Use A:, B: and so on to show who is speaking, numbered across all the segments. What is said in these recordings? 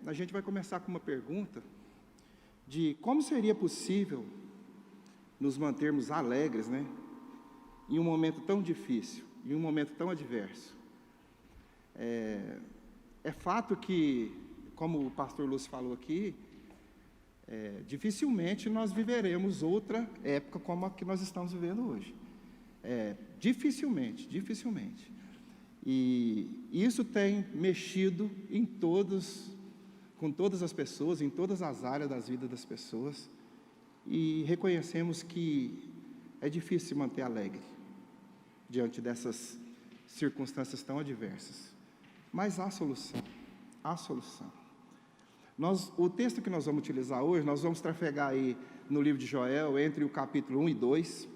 A: a gente vai começar com uma pergunta de como seria possível nos mantermos alegres, né, em um momento tão difícil, em um momento tão adverso. É fato que, como o pastor Lúcio falou aqui, dificilmente nós viveremos outra época como a que nós estamos vivendo hoje. Dificilmente. E isso tem mexido com todas as pessoas, em todas as áreas das vidas das pessoas, e reconhecemos que é difícil se manter alegre diante dessas circunstâncias tão adversas. Mas há solução. O texto que nós vamos utilizar hoje, nós vamos trafegar aí no livro de Joel, entre o capítulo 1 e 2.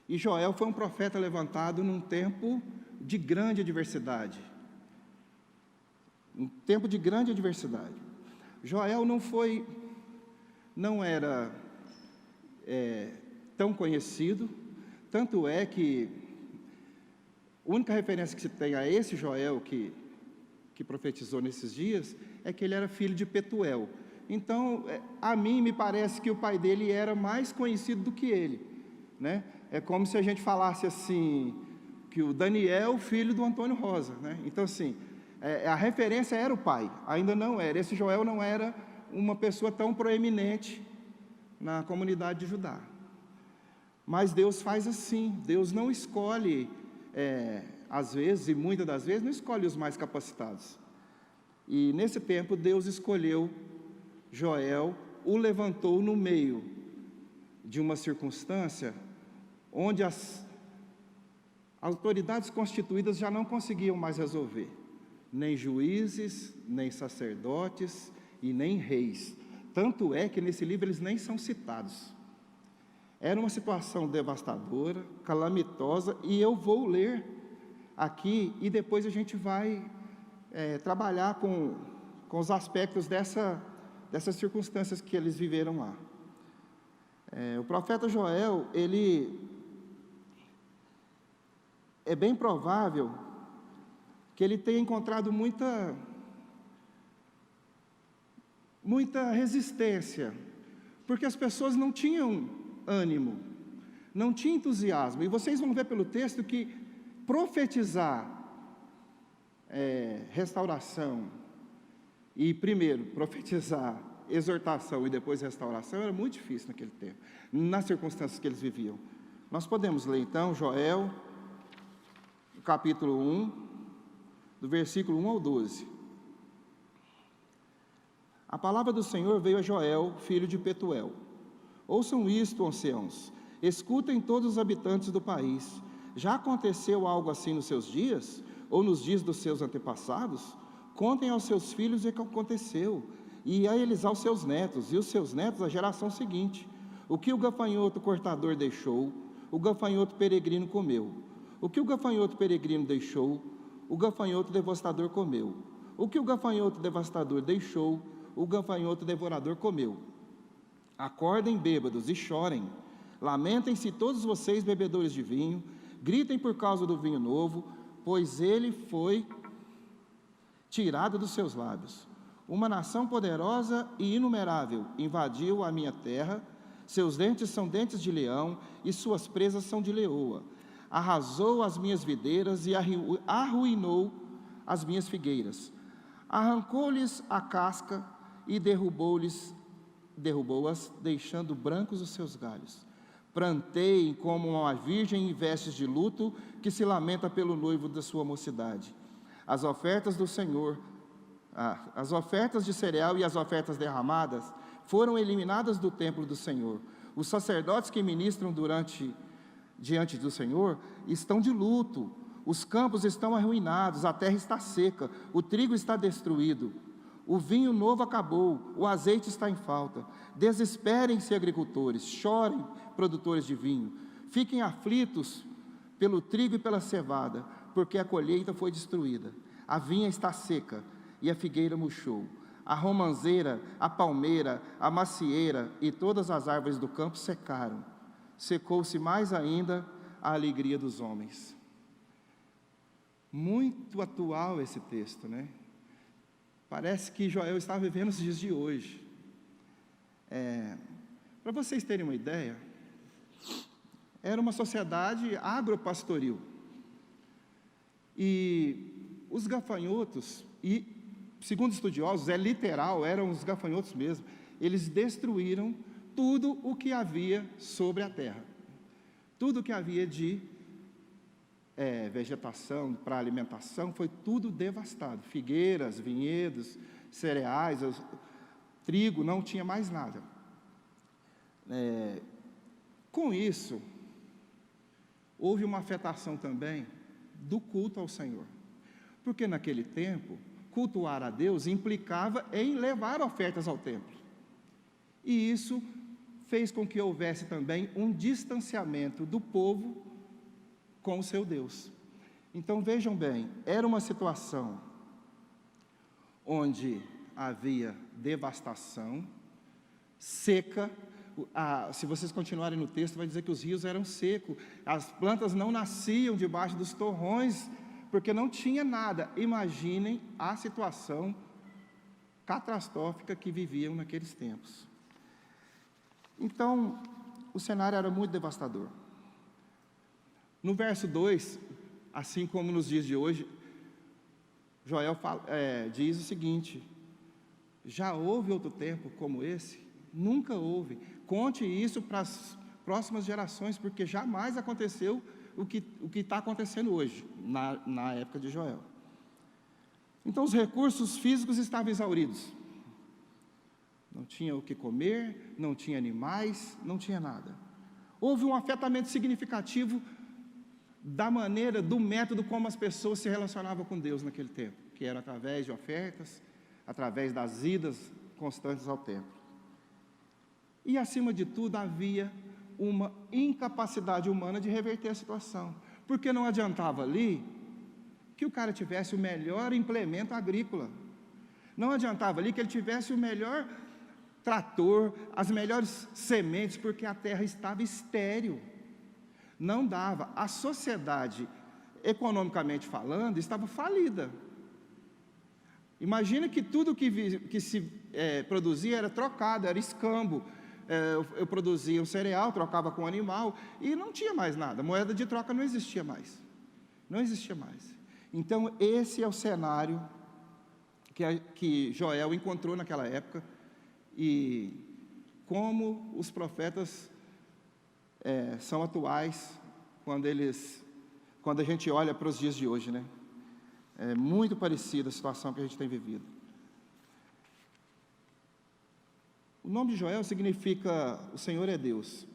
A: E Joel foi um profeta levantado num tempo de grande adversidade. Joel não era tão conhecido, tanto é que a única referência que se tem a esse Joel que profetizou nesses dias é que ele era filho de Petuel. Então, a mim me parece que o pai dele era mais conhecido do que ele, né? É como se a gente falasse assim, que o Daniel, filho do Antônio Rosa, né? Então, assim, a referência era o pai, ainda não era. Esse Joel não era uma pessoa tão proeminente na comunidade de Judá. Mas Deus faz assim, Deus não escolhe, às vezes, e muitas das vezes, não escolhe os mais capacitados. E nesse tempo, Deus escolheu Joel, o levantou no meio de uma circunstância onde as autoridades constituídas já não conseguiam mais resolver, nem juízes, nem sacerdotes e nem reis. Tanto é que nesse livro eles nem são citados. Era uma situação devastadora, calamitosa, e eu vou ler aqui e depois a gente vai trabalhar com os aspectos dessas circunstâncias que eles viveram lá. O profeta Joel, é bem provável que ele tenha encontrado muita resistência, porque as pessoas não tinham ânimo, não tinham entusiasmo. E vocês vão ver pelo texto que profetizar restauração, e primeiro profetizar exortação e depois restauração, era muito difícil naquele tempo, nas circunstâncias que eles viviam. Nós podemos ler então Joel, capítulo 1, do versículo 1 ao 12. A palavra do Senhor veio a Joel, filho de Petuel. Ouçam isto, anciãos, escutem todos os habitantes do país. Já aconteceu algo assim nos seus dias? Ou nos dias dos seus antepassados? Contem aos seus filhos o que aconteceu, e a eles aos seus netos, e os seus netos à geração seguinte. O que o gafanhoto cortador deixou, o gafanhoto peregrino comeu. O que o gafanhoto peregrino deixou, o gafanhoto devastador comeu. O que o gafanhoto devastador deixou, o gafanhoto devorador comeu. Acordem bêbados e chorem. Lamentem-se todos vocês bebedores de vinho. Gritem por causa do vinho novo, pois ele foi tirado dos seus lábios. Uma nação poderosa e inumerável invadiu a minha terra. Seus dentes são dentes de leão e suas presas são de leoa. Arrasou as minhas videiras e arruinou as minhas figueiras. Arrancou-lhes a casca e derrubou-as, deixando brancos os seus galhos. Planteiem como uma virgem em vestes de luto, que se lamenta pelo noivo da sua mocidade. As ofertas do Senhor, as ofertas de cereal e as ofertas derramadas foram eliminadas do templo do Senhor. Os sacerdotes que ministram diante do Senhor estão de luto. Os campos estão arruinados, a terra está seca, o trigo está destruído. O vinho novo acabou, o azeite está em falta. Desesperem-se, agricultores, chorem, produtores de vinho. Fiquem aflitos pelo trigo e pela cevada, porque a colheita foi destruída. A vinha está seca e a figueira murchou. A romanceira, a palmeira, a macieira e todas as árvores do campo secaram. Secou-se mais ainda a alegria dos homens. Muito atual esse texto, né? Parece que Joel estava vivendo os dias de hoje. Para vocês terem uma ideia, era uma sociedade agropastoril. E os gafanhotos, e segundo estudiosos, é literal, eram os gafanhotos mesmo, eles destruíram tudo o que havia sobre a terra. Tudo o que havia de vegetação para alimentação foi tudo devastado. Figueiras, vinhedos, cereais, trigo, não tinha mais nada. Com isso, houve uma afetação também do culto ao Senhor. Porque naquele tempo, cultuar a Deus implicava em levar ofertas ao templo. E isso fez com que houvesse também um distanciamento do povo com o seu Deus. Então vejam bem, era uma situação onde havia devastação, seca. Se vocês continuarem no texto, vai dizer que os rios eram secos, as plantas não nasciam debaixo dos torrões, porque não tinha nada. Imaginem a situação catastrófica que viviam naqueles tempos. Então, o cenário era muito devastador. No verso 2, assim como nos dias de hoje, Joel diz o seguinte: já houve outro tempo como esse? Nunca houve. Conte isso para as próximas gerações, porque jamais aconteceu o que está acontecendo hoje, na época de Joel. Então, os recursos físicos estavam exauridos. Não tinha o que comer, não tinha animais, não tinha nada. Houve um afetamento significativo da maneira, do método como as pessoas se relacionavam com Deus naquele tempo, que era através de ofertas, através das idas constantes ao templo. E, acima de tudo, havia uma incapacidade humana de reverter a situação, porque não adiantava ali que o cara tivesse o melhor implemento agrícola, não adiantava ali que ele tivesse o melhor trator, as melhores sementes, porque a terra estava estéril, não dava. A sociedade, economicamente falando, estava falida. Imagina que tudo que se produzia era trocado, era escambo. Eu produzia um cereal, trocava com um animal, e não tinha mais nada, moeda de troca não existia mais, Então esse é o cenário que Joel encontrou naquela época, e como os profetas são atuais quando a gente olha para os dias de hoje, né? É muito parecida a situação que a gente tem vivido. O nome de Joel significa o Senhor é Deus.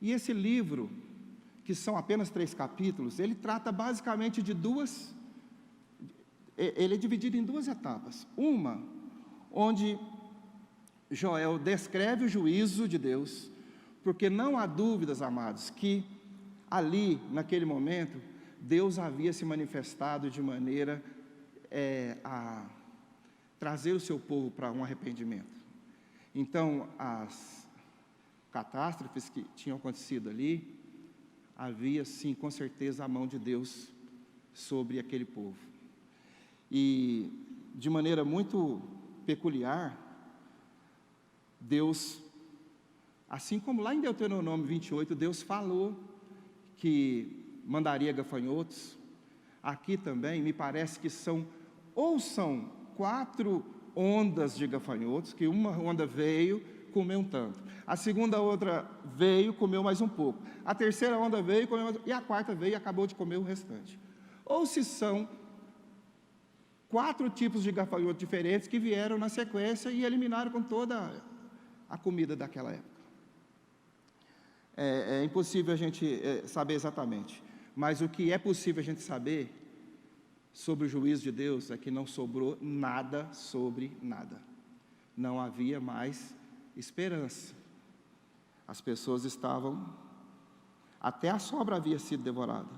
A: E esse livro, que são apenas 3 capítulos, ele trata basicamente de ele é dividido em 2 etapas. Uma, onde Joel descreve o juízo de Deus, porque não há dúvidas, amados, que ali, naquele momento, Deus havia se manifestado de maneira a trazer o seu povo para um arrependimento. Então, as catástrofes que tinham acontecido ali, havia sim, com certeza, a mão de Deus sobre aquele povo. E, de maneira muito peculiar, Deus, assim como lá em Deuteronômio 28, Deus falou que mandaria gafanhotos. Aqui também, me parece que são 4 ondas de gafanhotos, que uma onda veio, comeu um tanto. A segunda onda veio, comeu mais um pouco. A terceira onda veio, comeu mais, e a quarta veio e acabou de comer o restante. Ou se são 4 tipos de gafanhotos diferentes que vieram na sequência e eliminaram com toda a comida daquela época. É impossível a gente saber exatamente, mas o que é possível a gente saber sobre o juízo de Deus é que não sobrou nada sobre nada. Não havia mais esperança. As pessoas estavam, até a sobra havia sido devorada.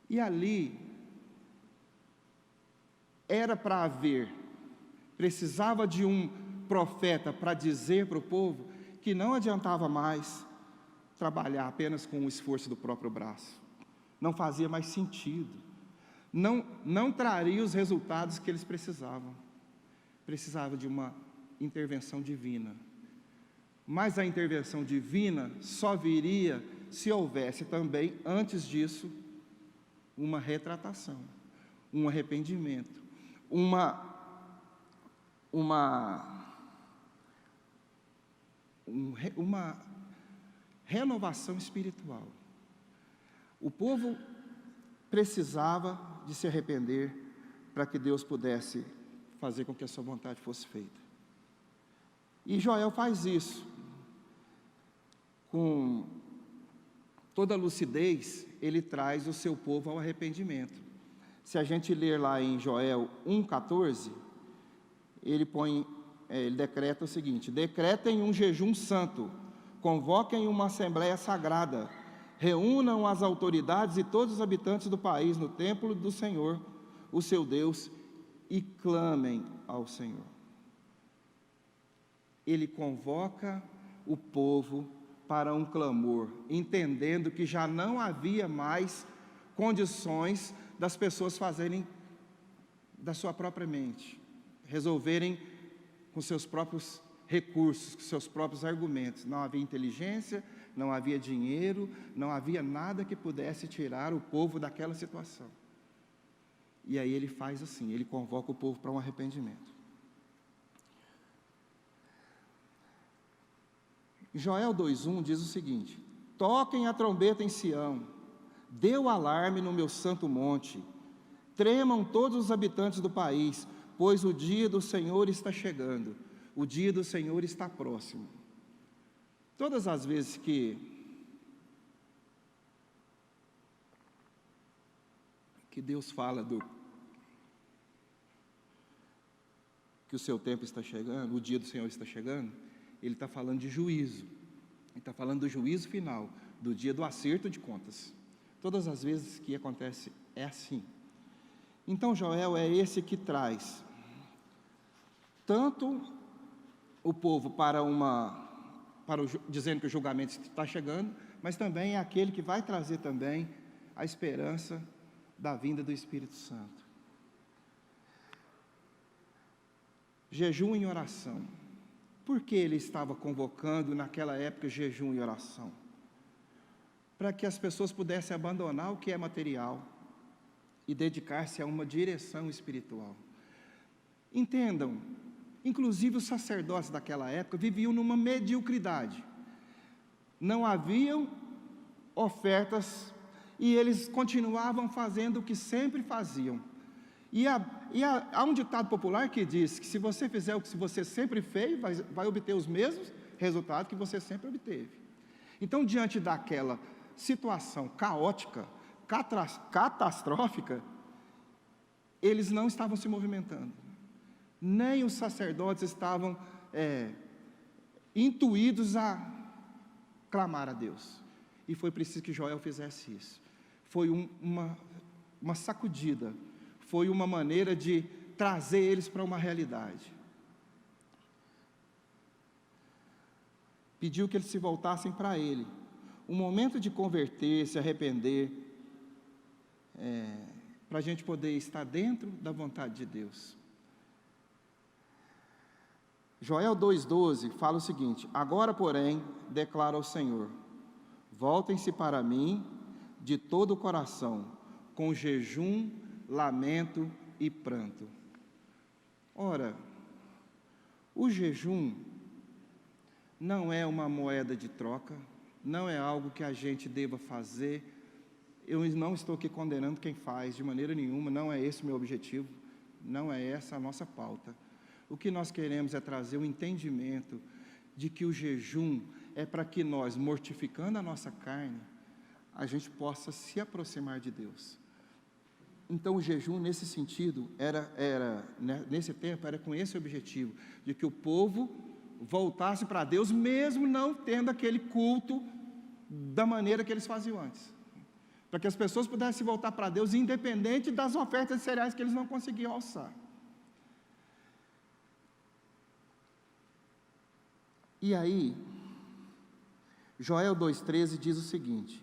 A: E ali, era para haver, precisava de um profeta para dizer para o povo que não adiantava mais trabalhar apenas com o esforço do próprio braço. Não fazia mais sentido. não traria os resultados que eles precisavam. Precisava de uma intervenção divina. Mas a intervenção divina só viria se houvesse também, antes disso, uma retratação, um arrependimento, uma renovação espiritual. O povo precisava de se arrepender para que Deus pudesse fazer com que a sua vontade fosse feita. E Joel faz isso. Com toda a lucidez, ele traz o seu povo ao arrependimento. Se a gente ler lá em Joel 1,14, ele decreta o seguinte: decretem um jejum santo, convoquem uma assembleia sagrada, reúnam as autoridades e todos os habitantes do país no templo do Senhor, o seu Deus, e clamem ao Senhor. Ele convoca o povo para um clamor, entendendo que já não havia mais condições das pessoas fazerem da sua própria mente, resolverem com seus próprios recursos, com seus próprios argumentos. Não havia inteligência, não havia dinheiro, não havia nada que pudesse tirar o povo daquela situação. E aí ele faz assim, ele convoca o povo para um arrependimento. Joel 2,1 diz o seguinte: toquem a trombeta em Sião, dê o alarme no meu santo monte, tremam todos os habitantes do país, pois o dia do Senhor está chegando, o dia do Senhor está próximo. Todas as vezes que Deus fala que o seu tempo está chegando, o dia do Senhor está chegando, Ele está falando de juízo, Ele está falando do juízo final, do dia do acerto de contas. Todas as vezes que acontece é assim. Então Joel é esse que traz tanto o povo dizendo que o julgamento está chegando, mas também é aquele que vai trazer também a esperança da vinda do Espírito Santo. Jejum e oração. Por que ele estava convocando naquela época jejum e oração? Para que as pessoas pudessem abandonar o que é material e dedicar-se a uma direção espiritual. Entendam, inclusive os sacerdotes daquela época viviam numa mediocridade. Não haviam ofertas e eles continuavam fazendo o que sempre faziam. E há um ditado popular que diz que se você fizer o que você sempre fez, vai obter os mesmos resultados que você sempre obteve. Então, diante daquela situação caótica, catastrófica, eles não estavam se movimentando. Nem os sacerdotes estavam intuídos a clamar a Deus. E foi preciso que Joel fizesse isso. Foi uma sacudida, foi uma maneira de trazer eles para uma realidade. Pediu que eles se voltassem para Ele. Um momento de converter, se arrepender, para a gente poder estar dentro da vontade de Deus. Joel 2,12 fala o seguinte: agora, porém, declara o Senhor, voltem-se para mim de todo o coração, com jejum, lamento e pranto. Ora, o jejum não é uma moeda de troca, não é algo que a gente deva fazer. Eu não estou aqui condenando quem faz, de maneira nenhuma, não é esse o meu objetivo, não é essa a nossa pauta. O que nós queremos é trazer o entendimento de que o jejum é para que nós, mortificando a nossa carne, a gente possa se aproximar de Deus. Então o jejum nesse sentido, nesse tempo, era com esse objetivo, de que o povo voltasse para Deus, mesmo não tendo aquele culto da maneira que eles faziam antes. Para que as pessoas pudessem voltar para Deus, independente das ofertas de cereais que eles não conseguiam alçar. E aí, Joel 2,13 diz o seguinte: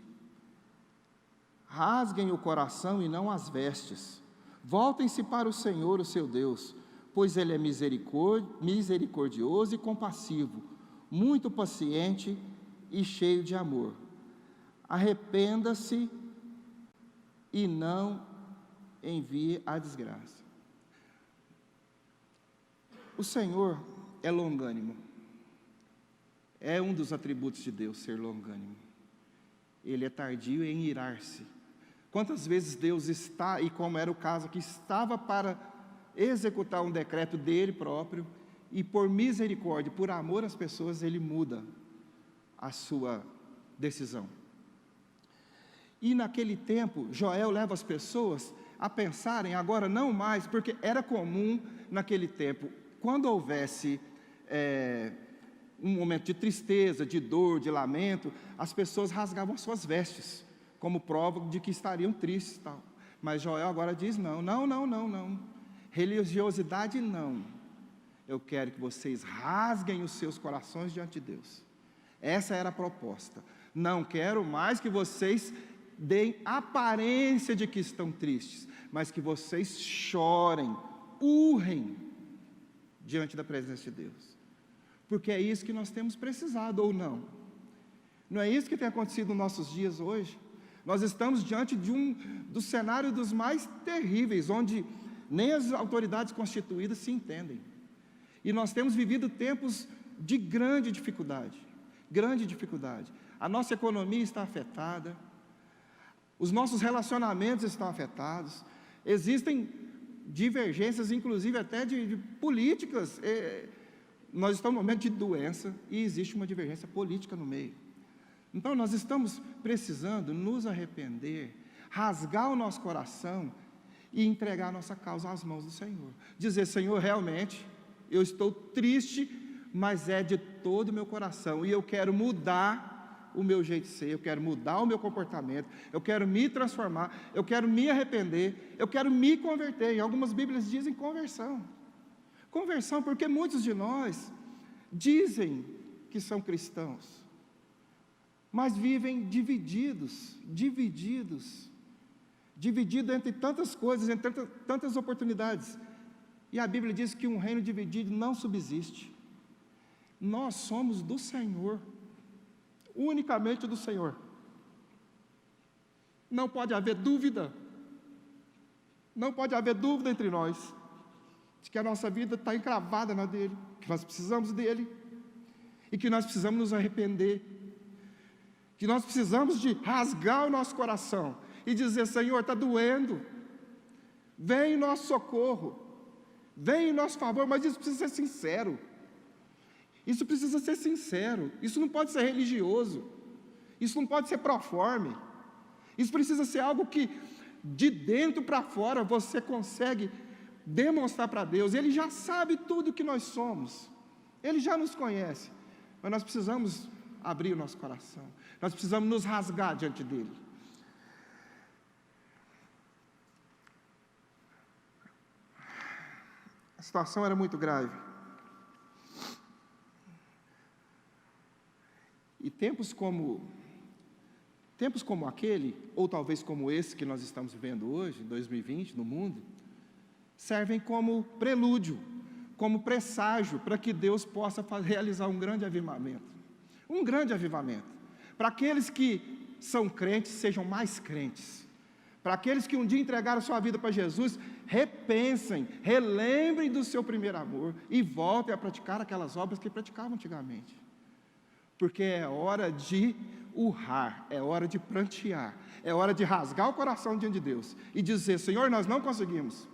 A: Rasguem o coração e não as vestes. Voltem-se para o Senhor, o seu Deus, pois Ele é misericordioso e compassivo, muito paciente e cheio de amor. Arrependa-se e não envie a desgraça. O Senhor é longânimo. É um dos atributos de Deus ser longânimo. Ele é tardio em irar-se. Quantas vezes Deus está, e como era o caso que estava para executar um decreto dele próprio, e por misericórdia, por amor às pessoas, ele muda a sua decisão. E naquele tempo, Joel leva as pessoas a pensarem, agora não mais, porque era comum naquele tempo, quando houvesse um momento de tristeza, de dor, de lamento, as pessoas rasgavam as suas vestes, como prova de que estariam tristes e tal. Mas Joel agora diz, não, religiosidade não. Eu quero que vocês rasguem os seus corações diante de Deus. Essa era a proposta. Não quero mais que vocês deem aparência de que estão tristes, mas que vocês chorem, urrem diante da presença de Deus. Porque é isso que nós temos precisado, ou não? Não é isso que tem acontecido nos nossos dias hoje? Nós estamos diante do cenário dos mais terríveis, onde nem as autoridades constituídas se entendem. E nós temos vivido tempos de grande dificuldade. A nossa economia está afetada, os nossos relacionamentos estão afetados, existem divergências, inclusive até de políticas. Nós estamos num momento de doença e existe uma divergência política no meio. Então nós estamos precisando nos arrepender, rasgar o nosso coração e entregar a nossa causa às mãos do Senhor. Dizer, Senhor, realmente, eu estou triste, mas é de todo o meu coração, e eu quero mudar o meu jeito de ser, eu quero mudar o meu comportamento, eu quero me transformar, eu quero me arrepender, eu quero me converter. Em algumas Bíblias dizem conversão, porque muitos de nós dizem que são cristãos, mas vivem divididos entre tantas coisas, entre tantas oportunidades. E a Bíblia diz que um reino dividido não subsiste. Nós somos do Senhor, unicamente do Senhor. Não pode haver dúvida entre nós, de que a nossa vida está encravada na dele, que nós precisamos dele, e que nós precisamos nos arrepender, que nós precisamos de rasgar o nosso coração, e dizer, Senhor, está doendo, vem em nosso socorro, vem em nosso favor, mas isso precisa ser sincero. Isso não pode ser religioso, isso não pode ser proforme, isso precisa ser algo que de dentro para fora você consegue demonstrar para Deus. Ele já sabe tudo que nós somos, Ele já nos conhece, mas nós precisamos abrir o nosso coração, nós precisamos nos rasgar diante dEle. A situação era muito grave. E tempos como aquele, ou talvez como esse que nós estamos vivendo hoje, em 2020, no mundo, servem como prelúdio, como presságio, para que Deus possa realizar um grande avivamento. Para aqueles que são crentes, sejam mais crentes. Para aqueles que um dia entregaram sua vida para Jesus, repensem, relembrem do seu primeiro amor e voltem a praticar aquelas obras que praticavam antigamente. Porque é hora de urrar, é hora de prantear, é hora de rasgar o coração diante de Deus e dizer, Senhor, nós não conseguimos,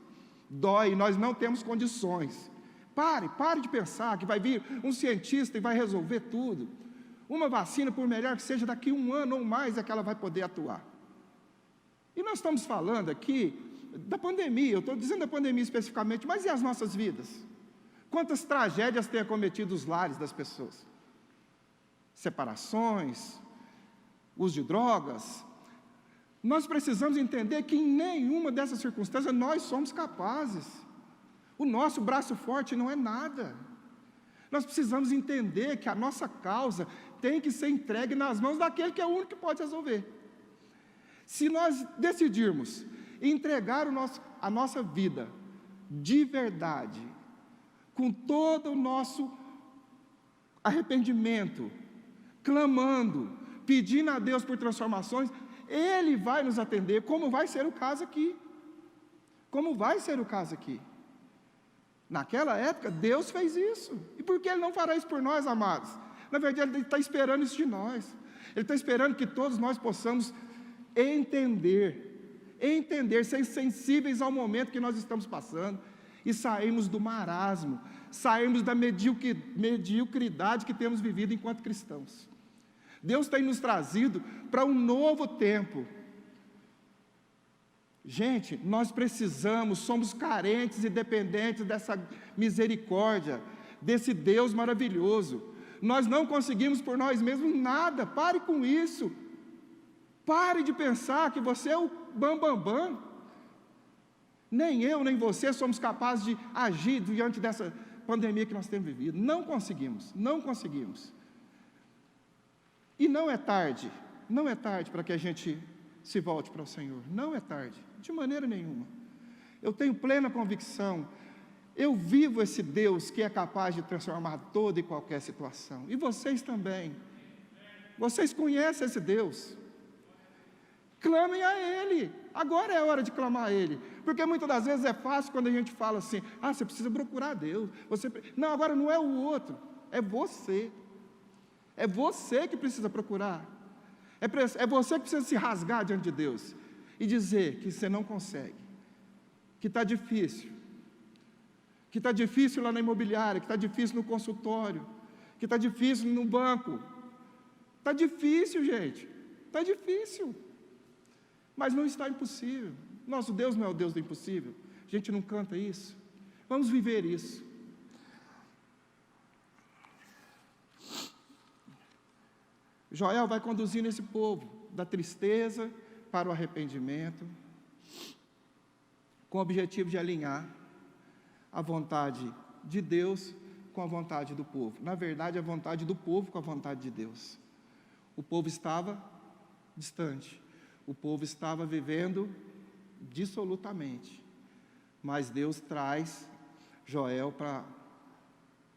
A: dói, nós não temos condições. Pare de pensar que vai vir um cientista e vai resolver tudo. Uma vacina, por melhor que seja, daqui 1 ano ou mais é que ela vai poder atuar. E nós estamos falando aqui da pandemia, eu estou dizendo da pandemia especificamente, mas e as nossas vidas? Quantas tragédias têm acometido os lares das pessoas? Separações, uso de drogas. Nós precisamos entender que em nenhuma dessas circunstâncias nós somos capazes. O nosso braço forte não é nada. Nós precisamos entender que a nossa causa tem que ser entregue nas mãos daquele que é o único que pode resolver. Se nós decidirmos entregar a nossa vida de verdade, com todo o nosso arrependimento, clamando, pedindo a Deus por transformações, Ele vai nos atender, como vai ser o caso aqui. Como vai ser o caso aqui. Naquela época, Deus fez isso. E por que Ele não fará isso por nós, amados? Na verdade, Ele está esperando isso de nós. Ele está esperando que todos nós possamos entender, ser sensíveis ao momento que nós estamos passando e sairmos do marasmo, sairmos da mediocridade que temos vivido enquanto cristãos. Deus tem nos trazido para um novo tempo. Gente, nós precisamos, somos carentes e dependentes dessa misericórdia, desse Deus maravilhoso. Nós não conseguimos por nós mesmos nada. Pare com isso. Pare de pensar que você é o bambambam. Nem eu, nem você somos capazes de agir diante dessa pandemia que nós temos vivido. Não conseguimos, não conseguimos. E não é tarde para que a gente se volte para o Senhor. Não é tarde, de maneira nenhuma. Eu tenho plena convicção, eu vivo esse Deus que é capaz de transformar toda e qualquer situação. E vocês também. Vocês conhecem esse Deus. Clamem a Ele. Agora é a hora de clamar a Ele. Porque muitas das vezes é fácil quando a gente fala assim, você precisa procurar a Deus. Não, agora não é o outro, é você. É você que precisa procurar. É você que precisa se rasgar diante de Deus e dizer que você não consegue, que está difícil, lá na imobiliária, que está difícil no consultório, que está difícil no banco. Está difícil, gente, está difícil, mas não está impossível. Nosso Deus não é o Deus do impossível. A gente não canta isso. Vamos viver isso. Joel vai conduzindo esse povo da tristeza para o arrependimento, com o objetivo de alinhar a vontade de Deus com a vontade do povo. Na verdade, a vontade do povo com a vontade de Deus. O povo estava distante, o povo estava vivendo dissolutamente, mas Deus traz Joel para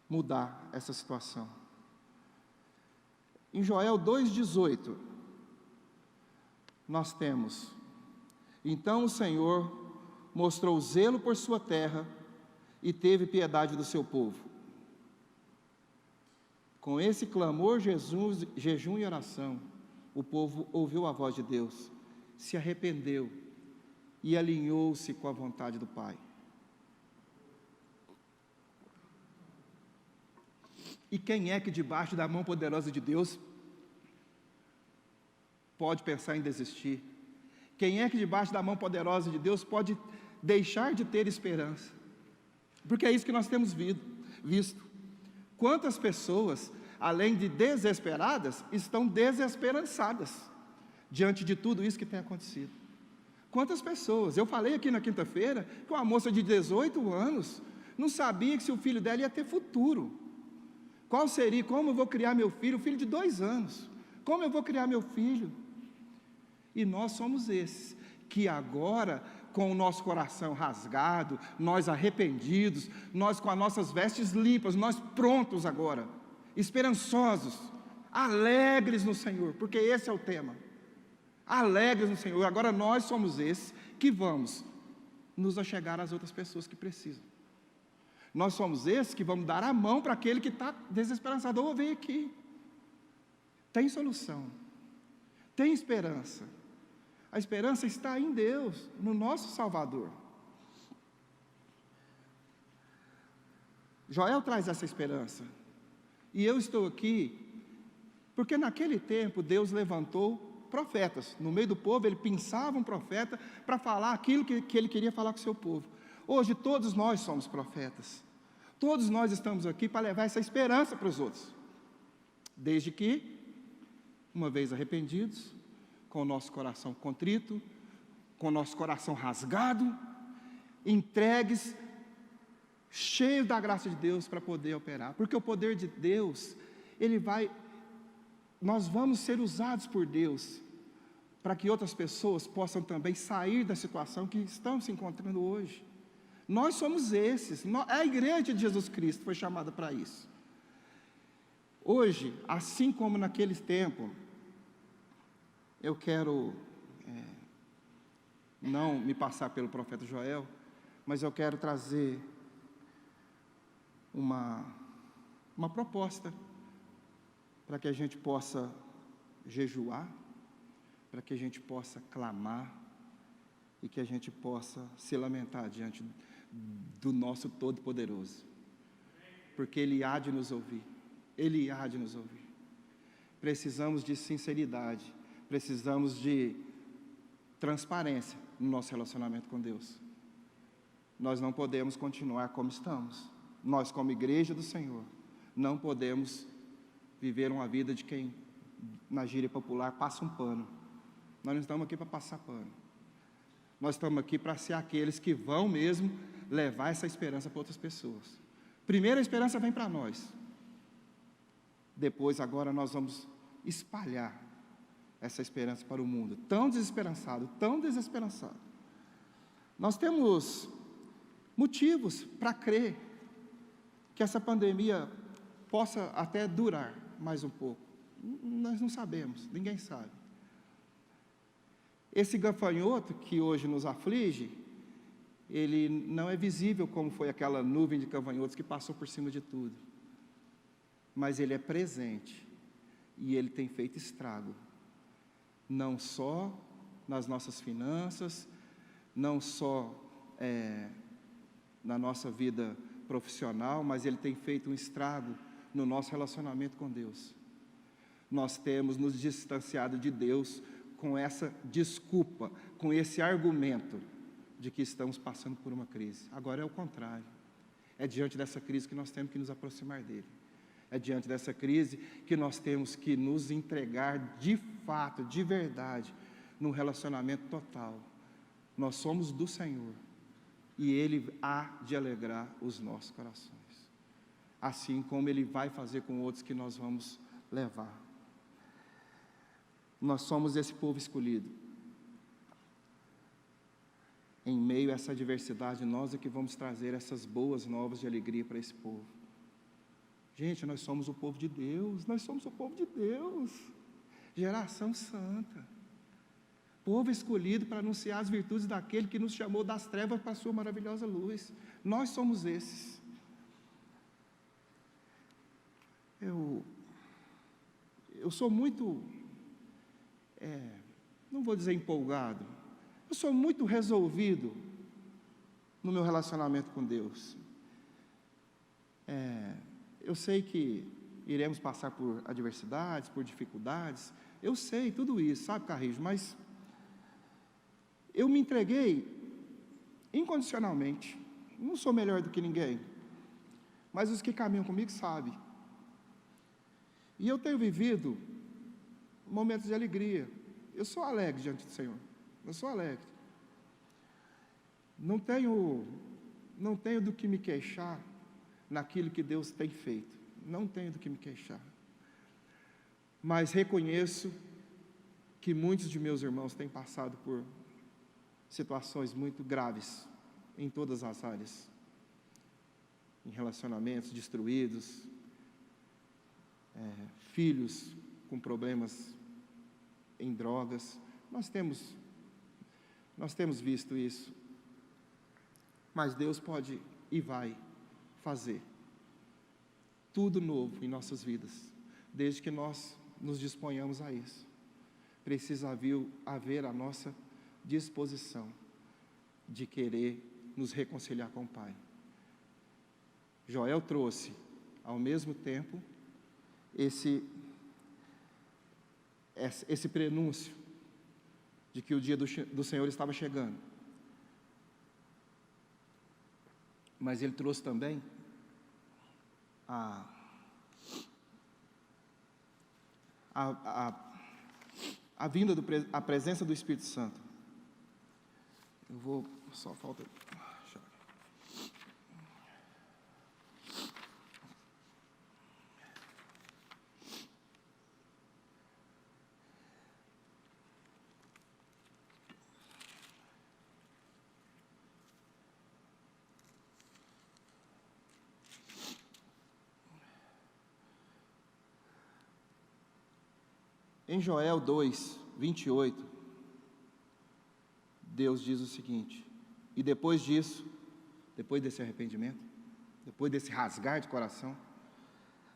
A: mudar essa situação. Em Joel 2,18, nós temos: então o Senhor mostrou zelo por sua terra e teve piedade do seu povo. Com esse clamor, jejum e oração, o povo ouviu a voz de Deus, se arrependeu e alinhou-se com a vontade do Pai. E quem é que debaixo da mão poderosa de Deus pode pensar em desistir? Quem é que debaixo da mão poderosa de Deus pode deixar de ter esperança? Porque é isso que nós temos visto. Quantas pessoas, além de desesperadas, estão desesperançadas diante de tudo isso que tem acontecido? Quantas pessoas? Eu falei aqui na quinta-feira que uma moça de 18 anos não sabia que se o filho dela ia ter futuro. Qual seria? Como eu vou criar meu filho? O filho de 2 anos. Como eu vou criar meu filho? E nós somos esses, que agora, com o nosso coração rasgado, nós arrependidos, nós com as nossas vestes limpas, nós prontos agora, esperançosos, alegres no Senhor, porque esse é o tema. Alegres no Senhor. Agora nós somos esses que vamos nos achegar às outras pessoas que precisam. Nós somos esses que vamos dar a mão para aquele que está desesperançado. Ou vem aqui. Tem solução. Tem esperança. A esperança está em Deus, no nosso Salvador. Joel traz essa esperança. E eu estou aqui porque naquele tempo Deus levantou profetas. No meio do povo ele pensava um profeta para falar aquilo que ele queria falar com o seu povo. Hoje todos nós somos profetas. Todos nós estamos aqui para levar essa esperança para os outros. Desde que, uma vez arrependidos, com o nosso coração contrito, com o nosso coração rasgado, entregues, cheios da graça de Deus para poder operar. Porque o poder de Deus, nós vamos ser usados por Deus para que outras pessoas possam também sair da situação que estão se encontrando hoje. Nós somos esses, a igreja de Jesus Cristo foi chamada para isso. Hoje, assim como naquele tempo, eu quero não me passar pelo profeta Joel, mas eu quero trazer uma proposta para que a gente possa jejuar, para que a gente possa clamar e que a gente possa se lamentar diante do nosso Todo-Poderoso, porque Ele há de nos ouvir, Ele há de nos ouvir. Precisamos de sinceridade, precisamos de transparência no nosso relacionamento com Deus. Nós não podemos continuar como estamos. Nós, como igreja do Senhor, não podemos viver uma vida de quem, na gíria popular, passa um pano. Nós não estamos aqui para passar pano. Nós estamos aqui para ser aqueles que vão mesmo levar essa esperança para outras pessoas. Primeiro a esperança vem para nós. Depois, agora, nós vamos espalhar essa esperança para o mundo, tão desesperançado, tão desesperançado. Nós temos motivos para crer que essa pandemia possa até durar mais um pouco. Nós não sabemos, ninguém sabe. Esse gafanhoto que hoje nos aflige, ele não é visível como foi aquela nuvem de gafanhotos que passou por cima de tudo. Mas ele é presente e ele tem feito estrago. Não só nas nossas finanças, não só na nossa vida profissional, mas ele tem feito um estrago no nosso relacionamento com Deus. Nós temos nos distanciado de Deus com essa desculpa, com esse argumento de que estamos passando por uma crise. Agora é o contrário. É diante dessa crise que nós temos que nos aproximar dele. É diante dessa crise que nós temos que nos entregar de fato, de verdade, num relacionamento total. Nós somos do Senhor e Ele há de alegrar os nossos corações, assim como Ele vai fazer com outros que nós vamos levar. Nós somos esse povo escolhido. Em meio a essa adversidade, nós é que vamos trazer essas boas novas de alegria para esse povo. Gente, nós somos o povo de Deus, nós somos o povo de Deus, geração santa, povo escolhido para anunciar as virtudes daquele que nos chamou das trevas para a sua maravilhosa luz. Nós somos esses. Eu sou muito, não vou dizer empolgado, eu sou muito resolvido no meu relacionamento com Deus. Eu sei que iremos passar por adversidades, por dificuldades, eu sei tudo isso, sabe, Carrijo, mas eu me entreguei incondicionalmente. Não sou melhor do que ninguém, mas os que caminham comigo sabem. E eu tenho vivido momentos de alegria. Eu sou alegre diante do Senhor, eu sou alegre. Não tenho do que me queixar naquilo que Deus tem feito, não tenho do que me queixar, mas reconheço que muitos de meus irmãos têm passado por situações muito graves, em todas as áreas, em relacionamentos destruídos, filhos com problemas em drogas, nós temos visto isso, mas Deus pode e vai fazer tudo novo em nossas vidas, desde que nós nos disponhamos a isso. Precisa haver a nossa disposição de querer nos reconciliar com o Pai. Joel trouxe, ao mesmo tempo, esse prenúncio de que o dia do Senhor estava chegando. Mas ele trouxe também a vinda, a presença do Espírito Santo. Eu vou, só falta... Em Joel 2, 28, Deus diz o seguinte: e depois disso, depois desse arrependimento, depois desse rasgar de coração,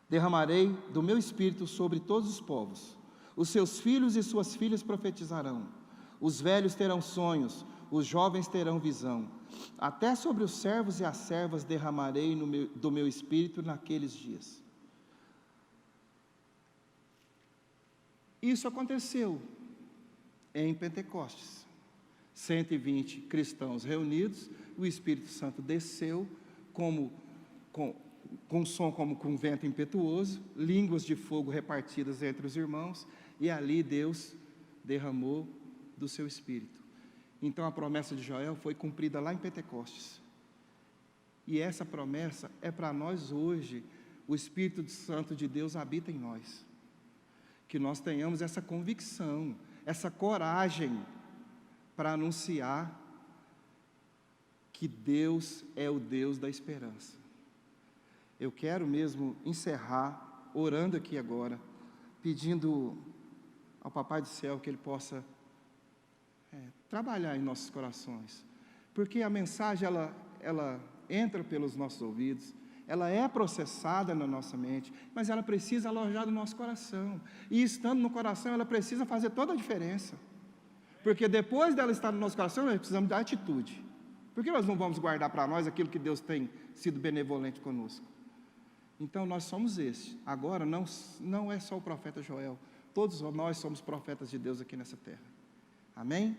A: derramarei do meu espírito sobre todos os povos. Os seus filhos e suas filhas profetizarão, os velhos terão sonhos, os jovens terão visão. Até sobre os servos e as servas derramarei do meu espírito naqueles dias. Isso aconteceu em Pentecostes. 120 cristãos reunidos, o Espírito Santo desceu com um som como com um vento impetuoso, línguas de fogo repartidas entre os irmãos, e ali Deus derramou do seu Espírito. Então a promessa de Joel foi cumprida lá em Pentecostes. E essa promessa é para nós hoje. O Espírito Santo de Deus habita em nós. Que nós tenhamos essa convicção, essa coragem para anunciar que Deus é o Deus da esperança. Eu quero mesmo encerrar orando aqui agora, pedindo ao Papai do Céu que Ele possa trabalhar em nossos corações, porque a mensagem ela entra pelos nossos ouvidos, ela é processada na nossa mente, mas ela precisa alojar no nosso coração, e estando no coração ela precisa fazer toda a diferença, porque depois dela estar no nosso coração nós precisamos da atitude. Por que nós não vamos guardar para nós aquilo que Deus tem sido benevolente conosco? Então nós somos esses. Agora não é só o profeta Joel, todos nós somos profetas de Deus aqui nessa terra. Amém?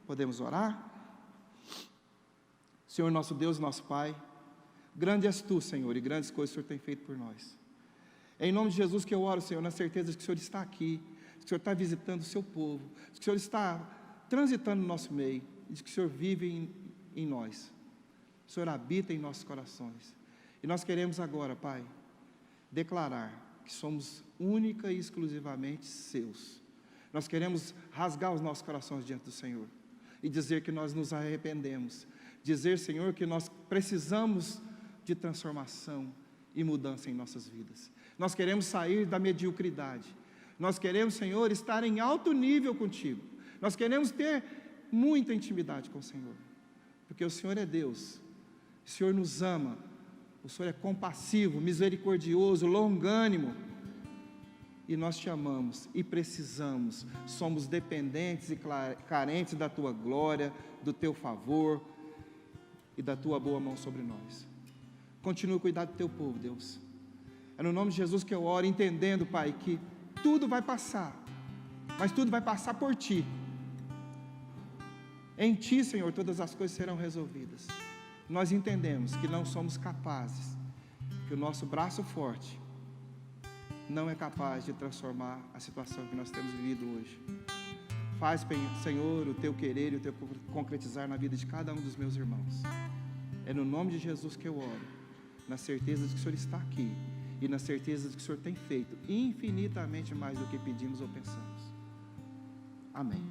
A: Podemos orar? Senhor nosso Deus, nosso Pai, grande és Tu, Senhor, e grandes coisas o Senhor tem feito por nós. É em nome de Jesus que eu oro, Senhor, na certeza de que o Senhor está aqui, que o Senhor está visitando o Seu povo, que o Senhor está transitando no nosso meio, e de que o Senhor vive em nós. O Senhor habita em nossos corações. E nós queremos agora, Pai, declarar que somos única e exclusivamente Seus. Nós queremos rasgar os nossos corações diante do Senhor e dizer que nós nos arrependemos, dizer, Senhor, que nós precisamos de transformação e mudança em nossas vidas. Nós queremos sair da mediocridade, nós queremos, Senhor, estar em alto nível contigo, nós queremos ter muita intimidade com o Senhor, porque o Senhor é Deus, o Senhor nos ama, o Senhor é compassivo, misericordioso, longânimo, e nós te amamos e precisamos, somos dependentes e carentes da Tua glória, do Teu favor e da Tua boa mão sobre nós. Continua a cuidar do Teu povo, Deus. É no nome de Jesus que eu oro, entendendo, Pai, que tudo vai passar, mas tudo vai passar por Ti. Em Ti, Senhor, todas as coisas serão resolvidas. Nós entendemos que não somos capazes, que o nosso braço forte não é capaz de transformar a situação que nós temos vivido hoje. Faz, Senhor, o Teu querer e o Teu concretizar na vida de cada um dos meus irmãos. É no nome de Jesus que eu oro, na certeza de que o Senhor está aqui e na certeza de que o Senhor tem feito infinitamente mais do que pedimos ou pensamos. Amém.